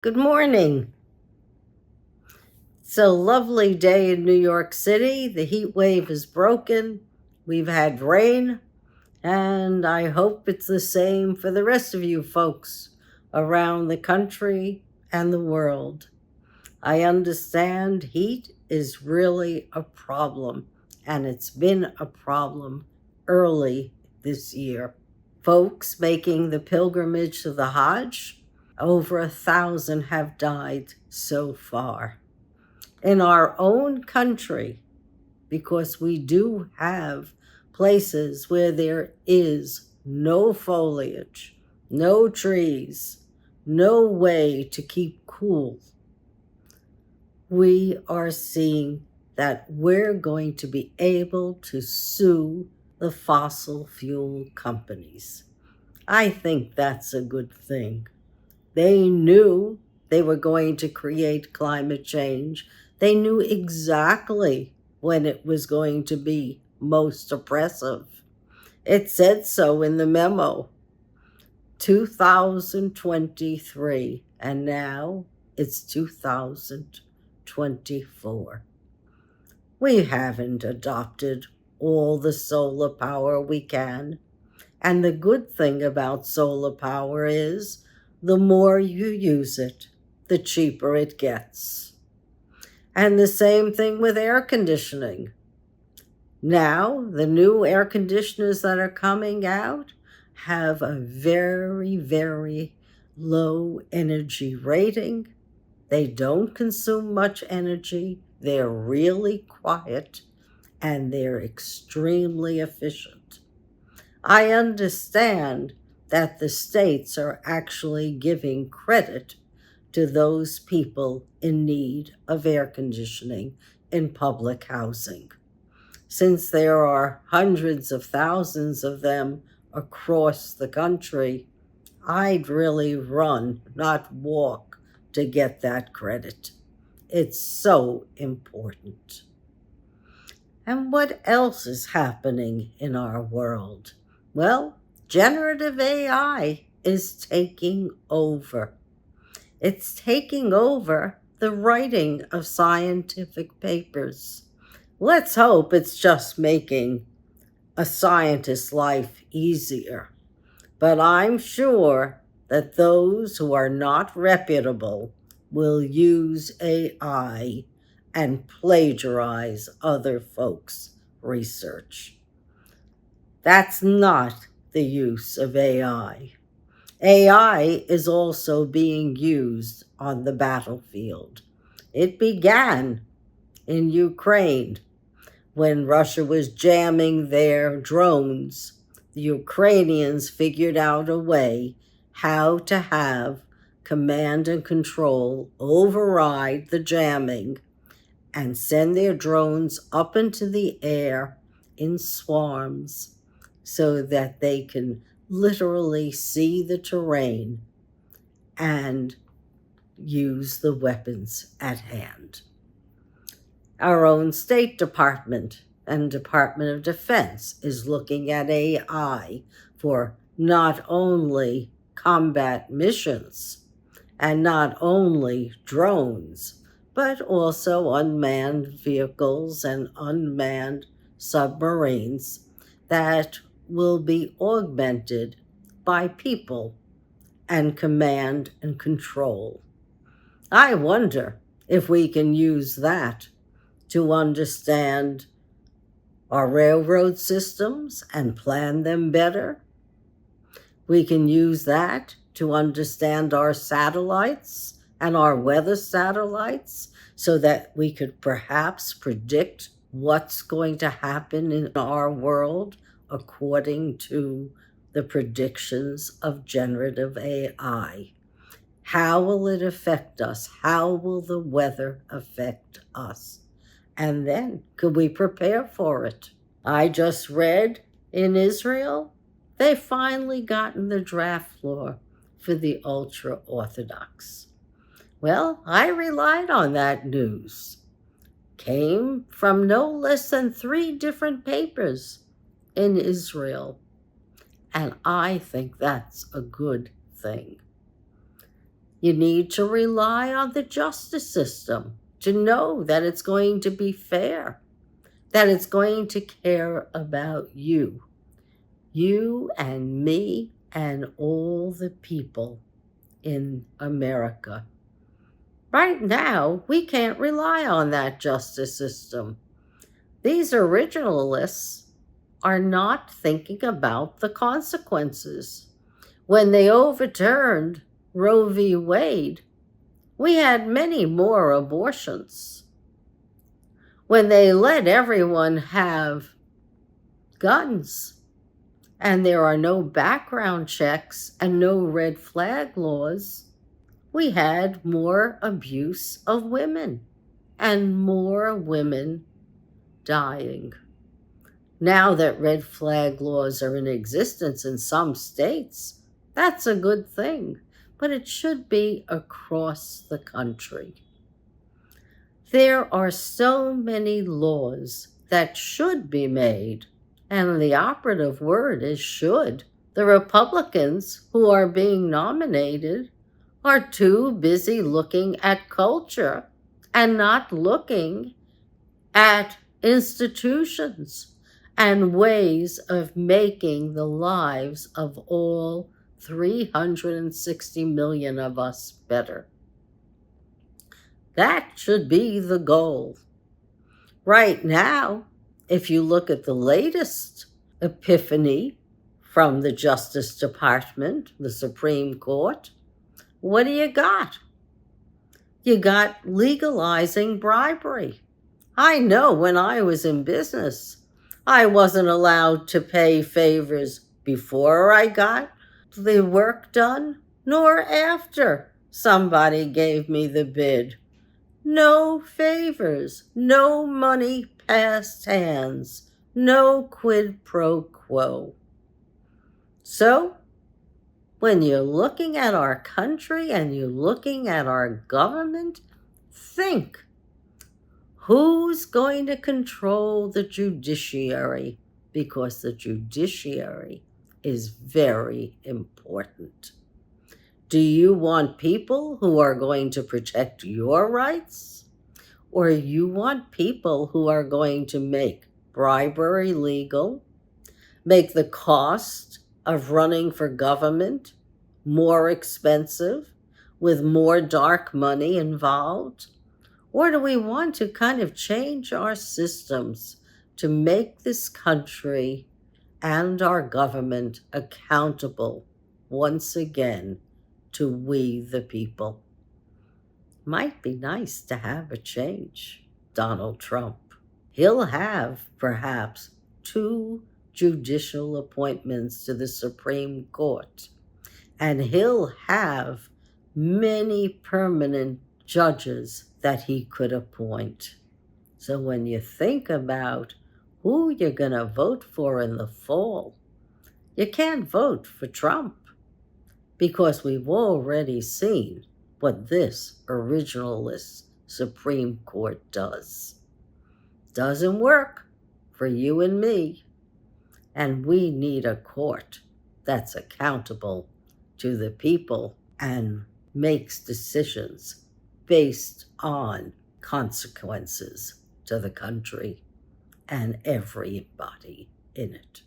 Good morning. It's a lovely day in New York City. The heat wave is broken. We've had rain, and I hope it's the same for the rest of you folks around the country and the world. I understand heat is really a problem, and it's been a problem early this year. Folks making the pilgrimage to the Hajj, over 1,000 have died so far. In our own country, because we do have places where there is no foliage, no trees, no way to keep cool, we are seeing that we're going to be able to sue the fossil fuel companies. I think that's a good thing. They knew they were going to create climate change. They knew exactly when it was going to be most oppressive. It said so in the memo. 2023, and now it's 2024. We haven't adopted all the solar power we can. And the good thing about solar power is the more you use it, the cheaper it gets. And the same thing with air conditioning. Now, the new air conditioners that are coming out have a very, very low energy rating. They don't consume much energy. They're really quiet, and they're extremely efficient. I understand that the states are actually giving credit to those people in need of air conditioning in public housing. Since there are hundreds of thousands of them across the country, I'd really run, not walk, to get that credit. It's so important. And what else is happening in our world? Well, generative AI is taking over. It's taking over the writing of scientific papers. Let's hope it's just making a scientist's life easier. But I'm sure that those who are not reputable will use AI and plagiarize other folks' research. That's not the use of AI. AI is also being used on the battlefield. It began in Ukraine when Russia was jamming their drones. The Ukrainians figured out a way how to have command and control override the jamming and send their drones up into the air in swarms so that they can literally see the terrain and use the weapons at hand. Our own State Department and Department of Defense is looking at AI for not only combat missions and not only drones, but also unmanned vehicles and unmanned submarines that will be augmented by people and command and control. I wonder if we can use that to understand our railroad systems and plan them better. We can use that to understand our satellites and our weather satellites so that we could perhaps predict what's going to happen in our world according to the predictions of generative AI. How will it affect us? How will the weather affect us? And then, could we prepare for it? I just read in Israel, they've finally gotten the draft law for the ultra-Orthodox. Well, I relied on that news. Came from no less than 3 different papers in Israel. And I think that's a good thing. You need to rely on the justice system to know that it's going to be fair, that it's going to care about you and me and all the people in America. Right now, we can't rely on that justice system. These originalists are not thinking about the consequences. When they overturned Roe v. Wade, we had many more abortions. When they let everyone have guns, and there are no background checks and no red flag laws, we had more abuse of women and more women dying. Now that red flag laws are in existence in some states, that's a good thing, but it should be across the country. There are so many laws that should be made, and the operative word is should. The Republicans who are being nominated are too busy looking at culture and not looking at institutions and ways of making the lives of all 360 million of us better. That should be the goal. Right now, if you look at the latest epiphany from the Justice Department, the Supreme Court, what do you got? You got legalizing bribery. I know when I was in business, I wasn't allowed to pay favors before I got the work done, nor after somebody gave me the bid. No favors, no money passed hands, no quid pro quo. So, when you're looking at our country and you're looking at our government, think, who's going to control the judiciary? Because the judiciary is very important. Do you want people who are going to protect your rights? Or you want people who are going to make bribery legal, make the cost of running for government more expensive, with more dark money involved? Or do we want to kind of change our systems to make this country and our government accountable once again to we the people? Might be nice to have a change. Donald Trump. He'll have perhaps 2 judicial appointments to the Supreme Court, and he'll have many permanent judges that he could appoint. So when you think about who you're going to vote for in the fall, you can't vote for Trump, because we've already seen what this originalist Supreme Court does. Doesn't work for you and me, and we need a court that's accountable to the people and makes decisions based on consequences to the country and everybody in it.